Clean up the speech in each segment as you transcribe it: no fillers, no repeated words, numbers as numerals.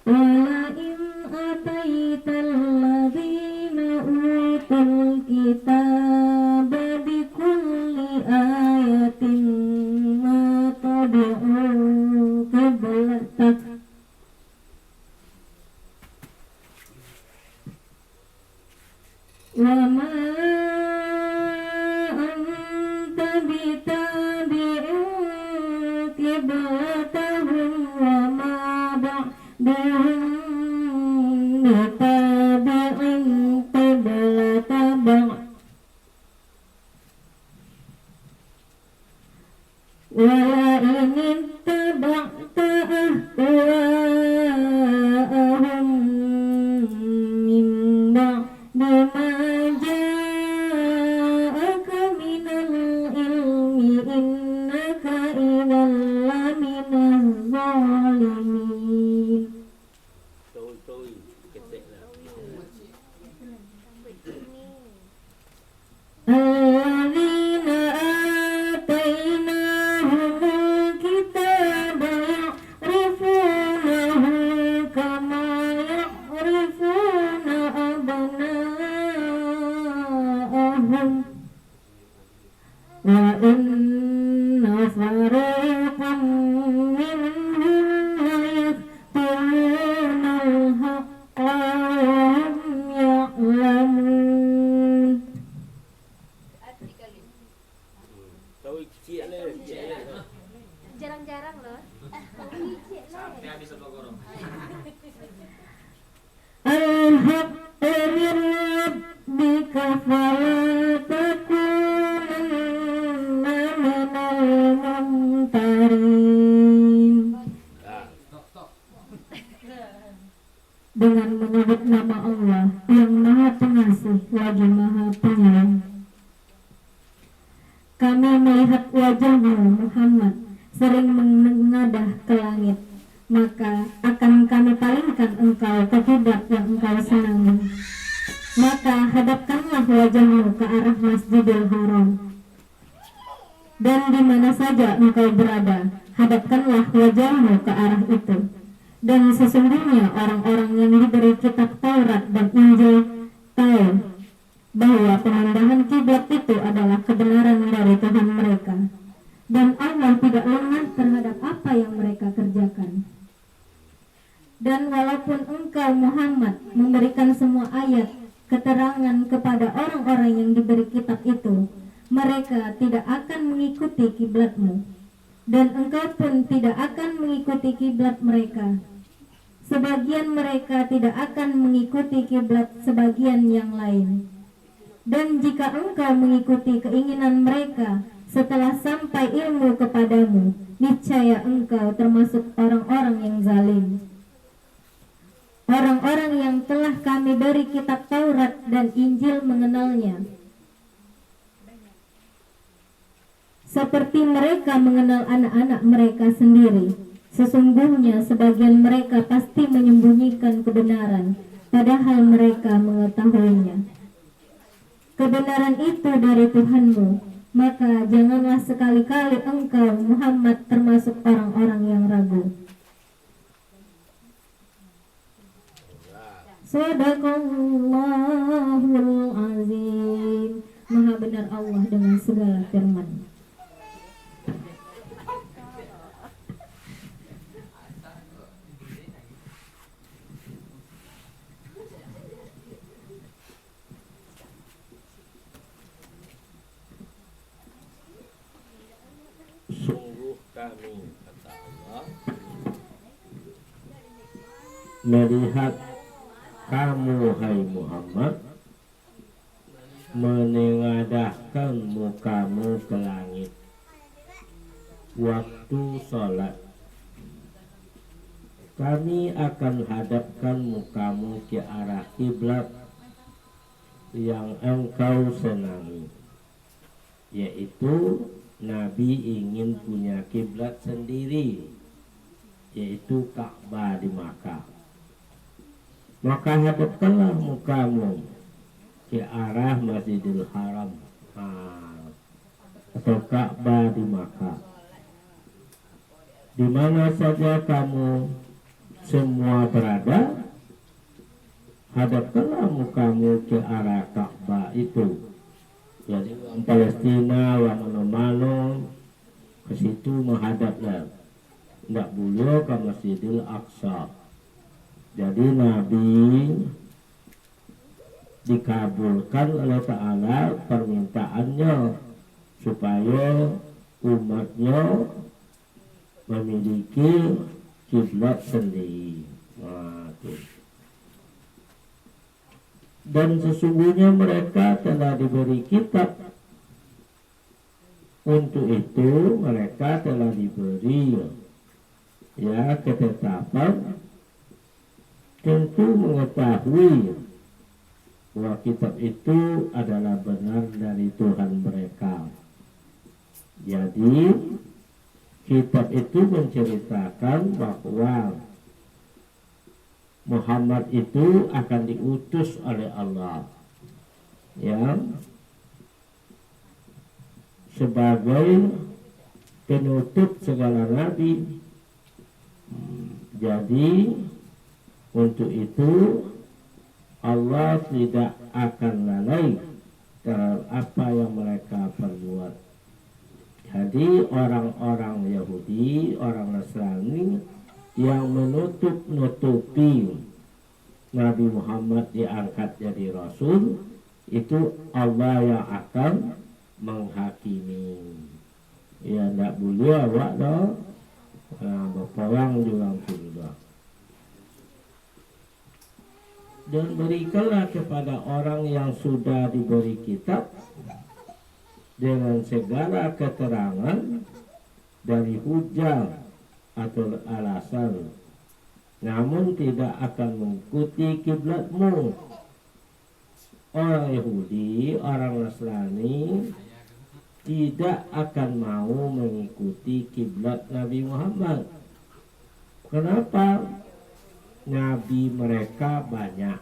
ولئن أتيت الذين أوتوا الكتاب بكل آية ما تبعوا قبلتك وما أنت بتابع قبلتهم وما بعضهم بتابع قبلة بعض ولئن اتبعت أهواءهم من بعد ما جاءك من العلم إنك إذا لمن الظالمين. الذين آتيناهم الكتاب يعرفونه كما يعرفون أبناءهم وإن فريقا منهم ليكتمون الحق وهم يعلمون. Jarang-jarang loh. Al-haq min rabbika fala takunanna minal mumtarin. Dengan menyebut nama Allah yang Maha Pengasih lagi Maha Penyayang, kami melihat wajahmu Muhammad sering mengadah ke langit, maka akan kami palingkan engkau ke kiblat yang engkau senangi. Maka hadapkanlah wajahmu ke arah Masjidil Haram, dan di mana saja engkau berada, hadapkanlah wajahmu ke arah itu. Dan sesungguhnya orang-orang yang diberi kitab Taurat dan Injil tahu bahwa pemandangan kiblat itu adalah kebenaran dari Tuhan mereka, dan Allah tidak lengah terhadap apa yang mereka kerjakan. Dan walaupun engkau Muhammad memberikan semua ayat keterangan kepada orang-orang yang diberi kitab itu, mereka tidak akan mengikuti kiblatmu, dan engkau pun tidak akan mengikuti kiblat mereka. Sebagian mereka tidak akan mengikuti kiblat sebagian yang lain. Dan jika engkau mengikuti keinginan mereka setelah sampai ilmu kepadamu, niscaya engkau termasuk orang-orang yang zalim. Orang-orang yang telah kami beri kitab Taurat dan Injil mengenalnya, seperti mereka mengenal anak-anak mereka sendiri. Sesungguhnya sebagian mereka pasti menyembunyikan kebenaran, padahal mereka mengetahuinya. Kebenaran itu dari Tuhanmu, maka janganlah sekali-kali engkau Muhammad termasuk orang-orang yang ragu. Sadaqallahul azim. Maha benar Allah dengan segala firman. Sungguh kami, kata Allah, melihat kamu hai Muhammad menengadahkan mukamu ke langit waktu sholat. Kami akan hadapkan mukamu ke arah kiblat yang engkau senangi, yaitu Nabi ingin punya kiblat sendiri, yaitu Ka'bah di Makkah. Maka hadapkanlah mukamu ke arah Masjidil Haram atau Ka'bah di Makkah. Di mana saja kamu semua berada, hadapkanlah mukamu ke arah Ka'bah itu. Jadi orang Palestina, orang mana-mana ke situ menghadaplah, tidak boleh ke Masjidil Aqsa. Jadi Nabi dikabulkan oleh Ta'ala permintaannya supaya umatnya memiliki kiblat sendiri. Dan sesungguhnya mereka telah diberi kitab. Untuk itu mereka telah diberi ketetapan, tentu mengetahui bahwa kitab itu adalah benar dari Tuhan mereka. Jadi kitab itu menceritakan bahwa Muhammad itu akan diutus oleh Allah sebagai penutup segala nabi. Jadi untuk itu Allah tidak akan lalai terhadap apa yang mereka perbuat. Jadi orang-orang Yahudi, orang Nasrani yang menutup-nutupi Nabi Muhammad diangkat jadi Rasul, itu Allah yang akan menghakimi. Ya tidak boleh awak dah berperang juga sudah. Dan berikanlah kepada orang yang sudah diberi kitab dengan segala keterangan dari hujah atau alasan, namun tidak akan mengikuti kiblatmu. Orang Yahudi, orang Nasrani tidak akan mau mengikuti kiblat Nabi Muhammad. Kenapa? Nabi mereka banyak,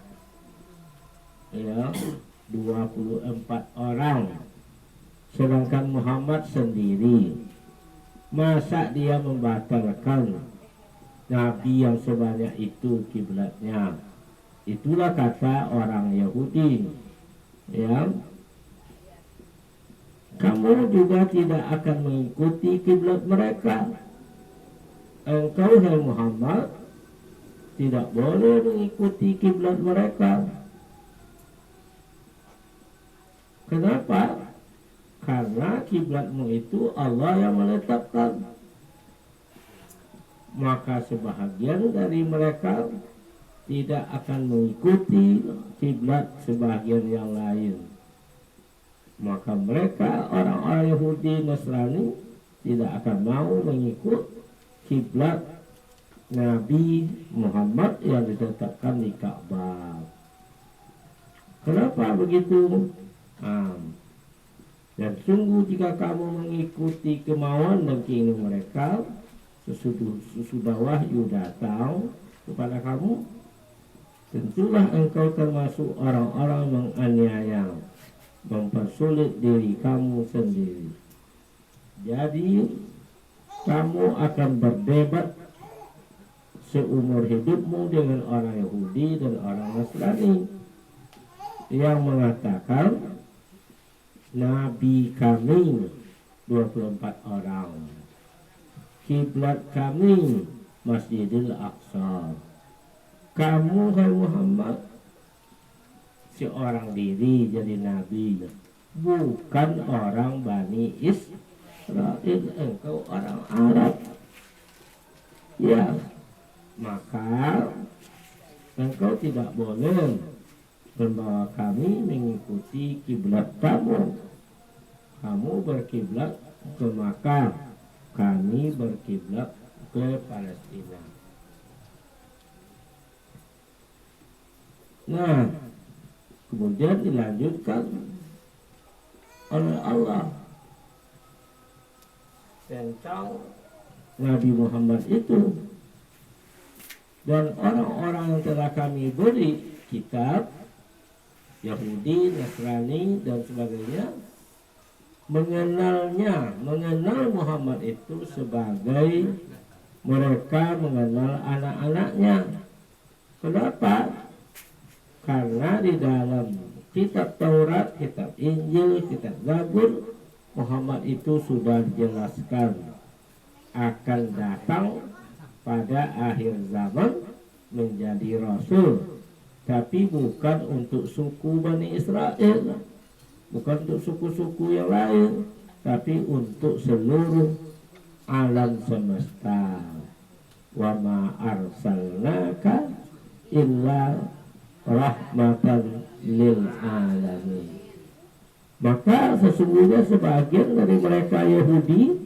24 orang, sedangkan Muhammad sendiri. Masa dia membatalkan Nabi yang sebanyak itu kiblatnya? Itulah kata orang Yahudi. Kamu juga tidak akan mengikuti kiblat mereka. Engkau, hai Muhammad, tidak boleh mengikuti kiblat mereka. Kenapa? Karena kiblatmu itu Allah yang menetapkan. Maka sebahagian dari mereka tidak akan mengikuti kiblat sebahagian yang lain. Maka mereka, orang-orang Yahudi Nasrani, tidak akan mau mengikut kiblat Nabi Muhammad yang ditetapkan di Ka'bah. Kenapa begitu? Dan sungguh jika kamu mengikuti kemauan dan keinginan mereka sesudah wahyu datang kepada kamu, tentulah engkau termasuk orang-orang menganiaya, mempersulit diri kamu sendiri. Jadi kamu akan berdebat seumur hidupmu dengan orang Yahudi dan orang Nasrani yang mengatakan Nabi kami 24 orang, kiblat kami Masjidil Aqsa. Kamu, hai Muhammad, seorang diri jadi nabi, bukan orang Bani Israel, engkau orang Arab. Maka engkau tidak boleh membawa kami mengikuti kiblat kamu. Kamu berkiblat ke Makkah, kami berkiblat ke Palestina. Nah, kemudian dilanjutkan oleh Allah tentang Nabi Muhammad itu dan orang-orang yang telah kami beri kitab, Yahudi, Nasrani dan sebagainya, mengenal Muhammad itu sebagai mereka mengenal anak-anaknya. Kenapa? Karena di dalam kitab Taurat, kitab Injil, kitab Zabur, Muhammad itu sudah dijelaskan akan datang pada akhir zaman menjadi Rasul, tapi bukan untuk suku Bani Israel, bukan untuk suku-suku yang lain, tapi untuk seluruh alam semesta. Wa ma arsalnaka illa rahmatan lil alamin. Maka sesungguhnya sebagian dari mereka Yahudi,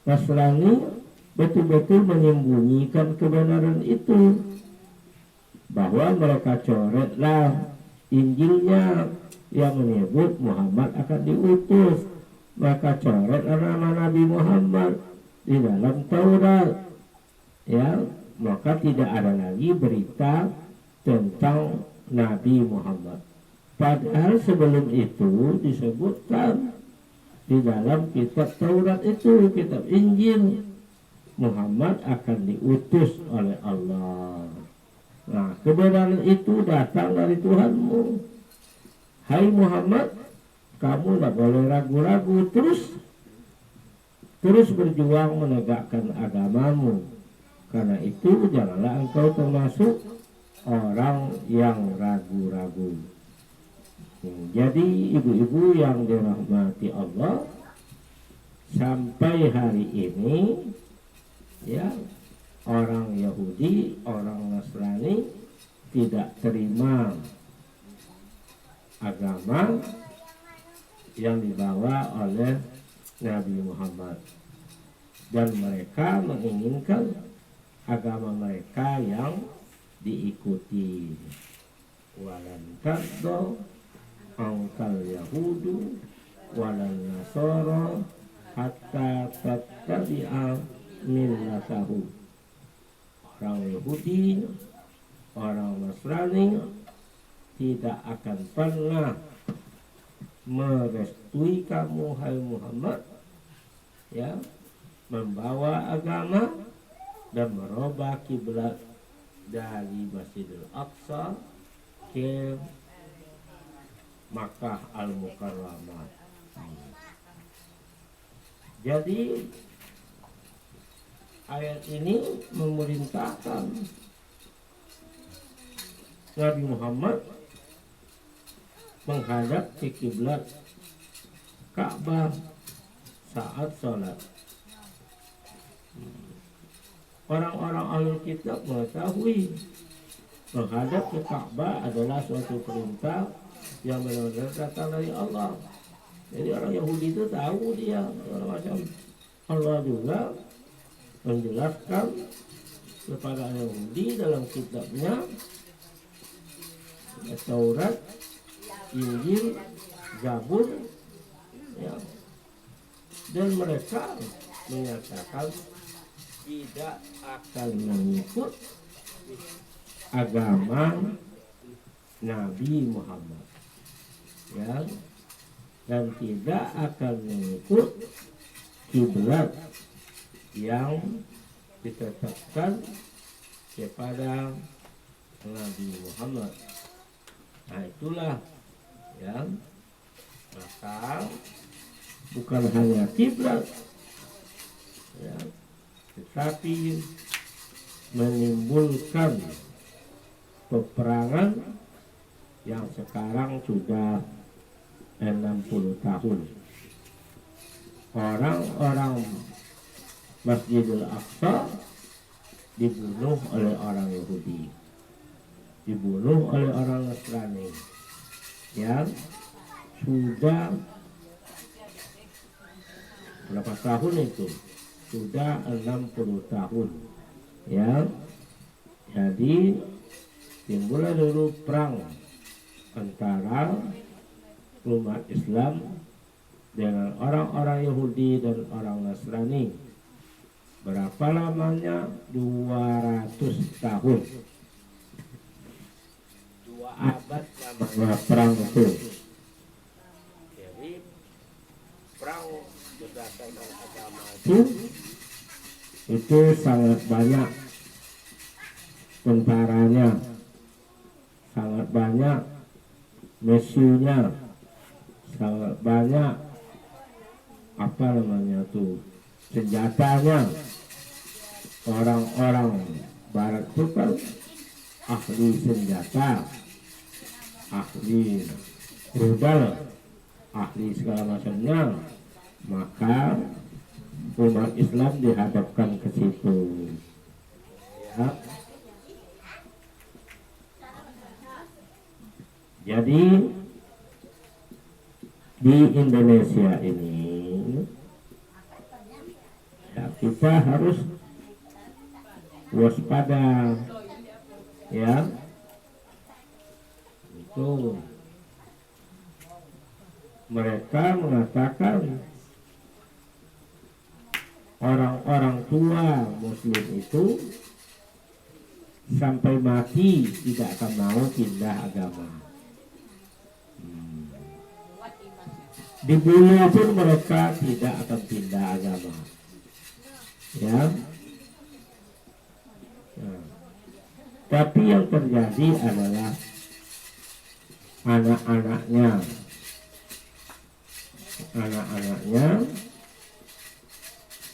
Nasrani betul-betul menyembunyikan kebenaran itu, bahwa mereka coretlah Injilnya yang menyebut Muhammad akan diutus. Mereka coretlah nama Nabi Muhammad di dalam Taurat, ya, maka tidak ada lagi berita tentang Nabi Muhammad. Padahal sebelum itu disebutkan di dalam kitab Taurat itu, kitab Injil, Muhammad akan diutus oleh Allah. Nah, kebenaran itu datang dari Tuhanmu. Hai Muhammad, kamu tidak boleh ragu-ragu, terus berjuang menegakkan agamamu. Karena itu janganlah engkau termasuk orang yang ragu-ragu. Jadi ibu-ibu yang dirahmati Allah, sampai hari ini ya, orang Yahudi, orang Nasrani tidak terima agama yang dibawa oleh Nabi Muhammad, dan mereka menginginkan agama mereka yang diikuti. Walan tardo angkal Yahudu walan Nasara hatta tattabi'a millatahu. Orang Yahudi, orang Nasrani tidak akan pernah merestui kamu hai Muhammad, ya, membawa agama dan merubah kiblat dari Masjidil Aqsa ke Makkah Al-Mukarramah. Jadi ayat ini memerintahkan Nabi Muhammad menghadap ke kiblat Ka'bah saat sholat. Orang-orang ahli kitab mengetahui menghadap ke Ka'bah adalah suatu perintah yang benar-benar datang dari Allah. Jadi orang Yahudi itu tahu dia, orang macam Allah juga menjelaskan kepada Yahudi dalam kitabnya Taurat, Injil, Zabur, ya, dan mereka menyatakan tidak akan mengikut agama Nabi Muhammad, ya, dan tidak akan mengikut kiblat yang ditetapkan kepada Nabi Muhammad. Nah itulah, ya, maka bukan hanya kiblat, ya, tetapi menimbulkan peperangan yang sekarang sudah 60 tahun. Orang-orang Masjidil Aqsa dibunuh oleh orang Yahudi, dibunuh oleh orang Nasrani, yang sudah berapa tahun itu? Sudah 60 tahun, ya. Jadi timbullah dulu perang antara umat Islam dengan orang-orang Yahudi dan orang Nasrani. Berapa lamanya? 200 tahun. 2 abad lamanya perang itu. Jadi perang berdasarkan agama itu itu sangat banyak tentaranya, sangat banyak mesunya, sangat banyak apa namanya tuh senjatanya. Orang-orang barat itu kan ahli senjata, ahli rudal, ahli segala macamnya, maka umat Islam dihadapkan ke situ ya. Jadi di Indonesia ini ya, kita harus waspada ya. Itu mereka mengatakan orang-orang tua muslim itu sampai mati tidak akan mau pindah agama. Dibunuh pun mereka tidak akan pindah agama ya. Nah, tapi yang terjadi adalah anak-anaknya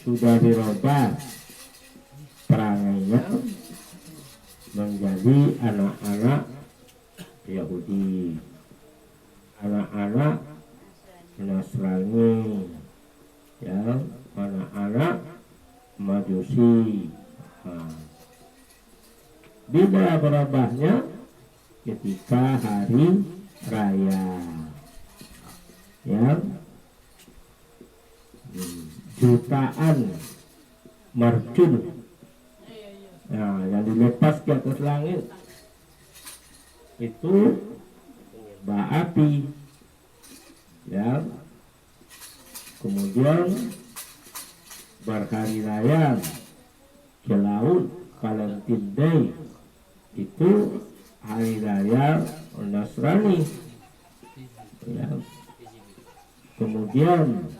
sudah dirubah perangainya menjadi anak-anak Yahudi, anak-anak Nasrani ya, anak-anak Majusi. Nah, berubahnya ketika hari raya ya, jutaan mercun nah, yang dilepas ke atas langit itu api ya. Kemudian berhari raya ke laut Valentine Day itu hari raya Nasrani ya. Kemudian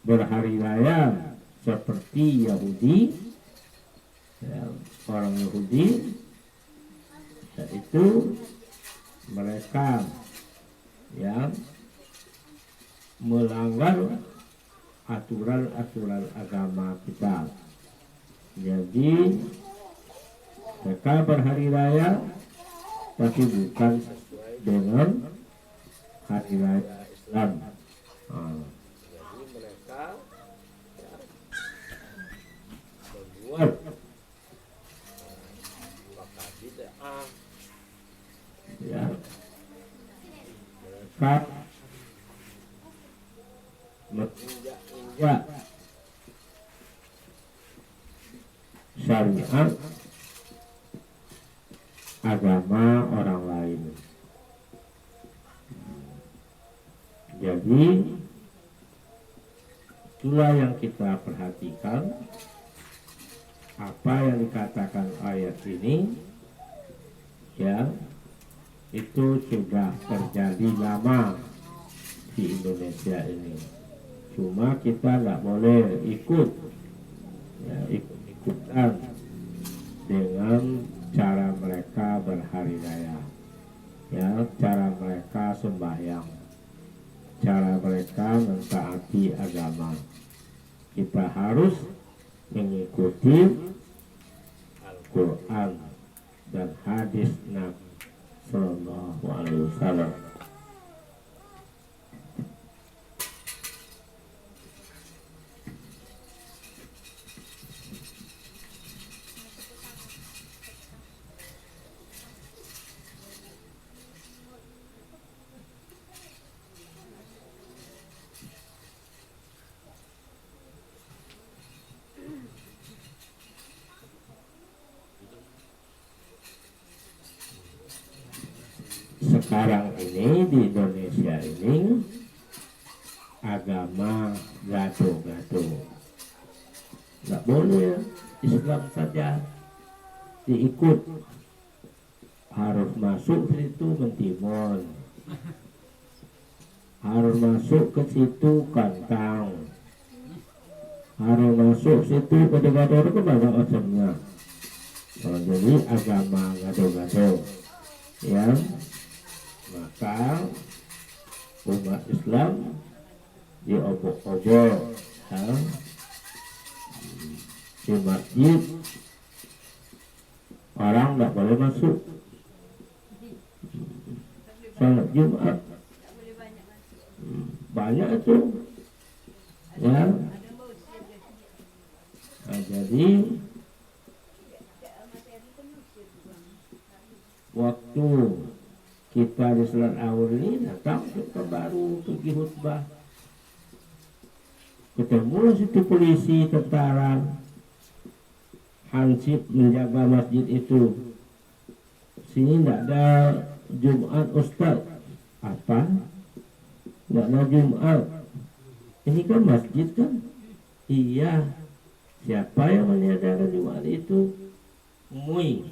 berhari raya seperti Yahudi ya, orang Yahudi yaitu mereka ya melanggar aturan-aturan agama kita. Jadi mereka berhari raya tapi bukan sesuai dengan hari raya Islam. Jadi mereka membuat bid'ah ya, mereka menginjak-injak syariat agama orang lain. Jadi itulah yang kita perhatikan, apa yang dikatakan ayat ini ya, itu sudah terjadi lama di Indonesia ini. Cuma kita nggak boleh ikut ya, ikut-ikutan dengan cara mereka berhari raya ya, cara mereka sembahyang, cara mereka mentaati agama. Kita harus mengikuti Al-Quran dan hadis Nabi Sallallahu Alaihi Wasallam. Sekarang ini di Indonesia ini agama gaduh-gaduh, nggak boleh Islam saja diikut, harus masuk ke situ mentimun, harus masuk ke situ kantang, harus masuk situ gado-gado itu banyak macamnya. Jadi agama gado-gado ya, maka umat Islam diobok-obok ya, di masjid orang tidak boleh masuk. Salat Jumat banyak itu ya. Nah, jadi waktu kita di salat awal ini datang kita baru pergi khutbah, ketemulah situ polisi, tentara, hansip menjaga masjid itu. Sini tidak ada Jumat Ustaz. Apa? Tidak ada Jumat. Ini kan masjid kan? Iya. Siapa yang meniadakan Jumat itu? MUI.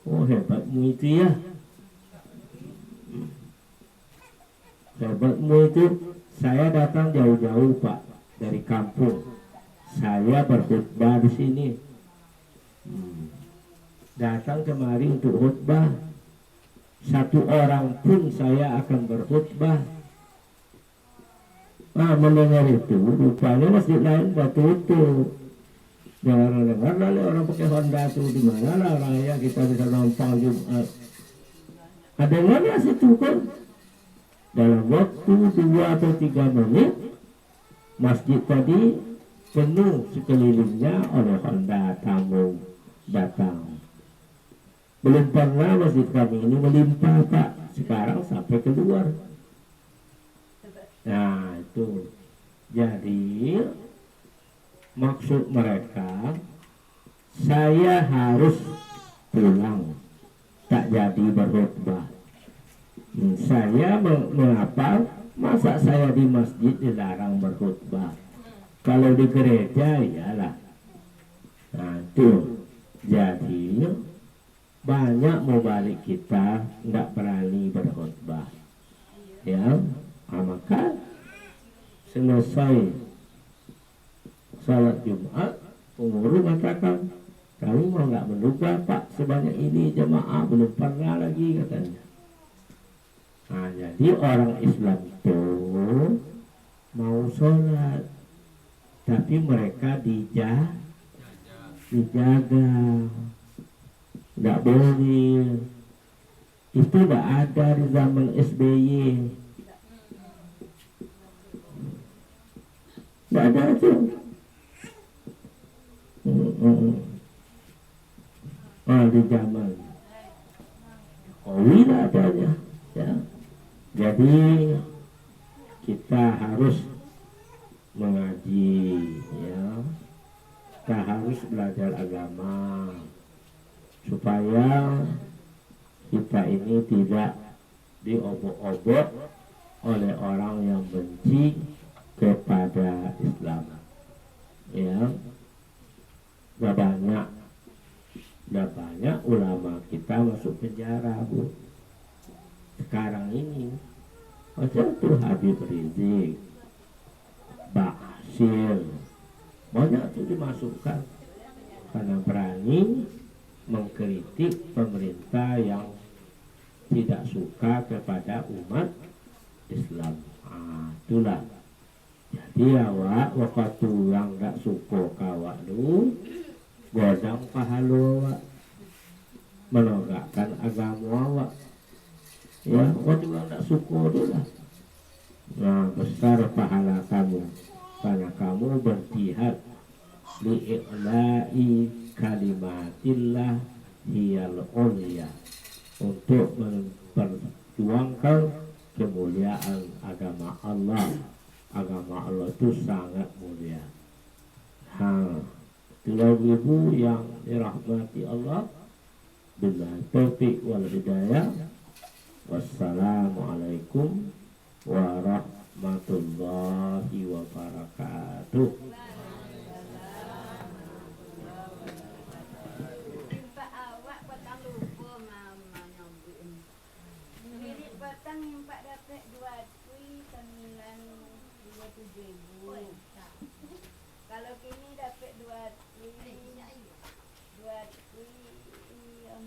Oh hebat MUI itu ya. Hebat MUI itu. Saya datang jauh-jauh Pak dari kampung. Saya berkhutbah di sini. Datang kemari untuk khutbah. Satu orang pun saya akan berkhutbah. Mendengar itu rupanya masjid lain sudah tutup. Jangan dengar lah orang pakai Honda itu, di mana lah raya kita bisa numpang Jumat. Ada mana situ kan? Dalam waktu 2 atau 3 menit masjid tadi penuh sekelilingnya oleh Honda tamu datang. Belum pernah masjid kami ini melimpah Pak, sekarang sampai keluar. Nah itu, jadi maksud mereka saya harus pulang, tak jadi berkhutbah. Saya mengapa? Masa saya di masjid dilarang berkhutbah? Kalau di gereja iyalah. Nah itu, jadi banyak mubalik kita nggak berani berkhutbah. Ya, maka selesai salat Jumat, pengurus mengatakan, kami mau nggak menduga Pak sebanyak ini jemaah, belum pernah lagi katanya. Nah, jadi orang Islam itu mau sholat, tapi mereka dijaga, nggak boleh. Itu nggak ada di zaman SBY. Nggak ada itu. Di zaman Jokowi lah adanya ya. Jadi kita harus mengaji ya, kita harus belajar agama supaya kita ini tidak diobok-obok oleh orang yang benci kepada Islam ya. Udah banyak ulama kita masuk penjara Bu sekarang ini. Macam tuh Habib Rizik, Bashir, banyak tuh dimasukkan karena berani mengkritik pemerintah yang tidak suka kepada umat Islam. Itulah. Jadi awak waktu yang gak suka kawak lu godang pahala awak, menegakkan agama awak ya. Waktu yang gak suka tu lah, nah besar pahala kamu karena kamu berjihad li'i'la'i kalimatillah hiyal ulya, untuk memperjuangkan kemuliaan agama Allah. Agama Allah itu sangat mulia. Itulah ibu yang dirahmati Allah. Billahi taufiq wal hidayah. Wassalamualaikum warahmatullahi wabarakatuh. Kalau buat yang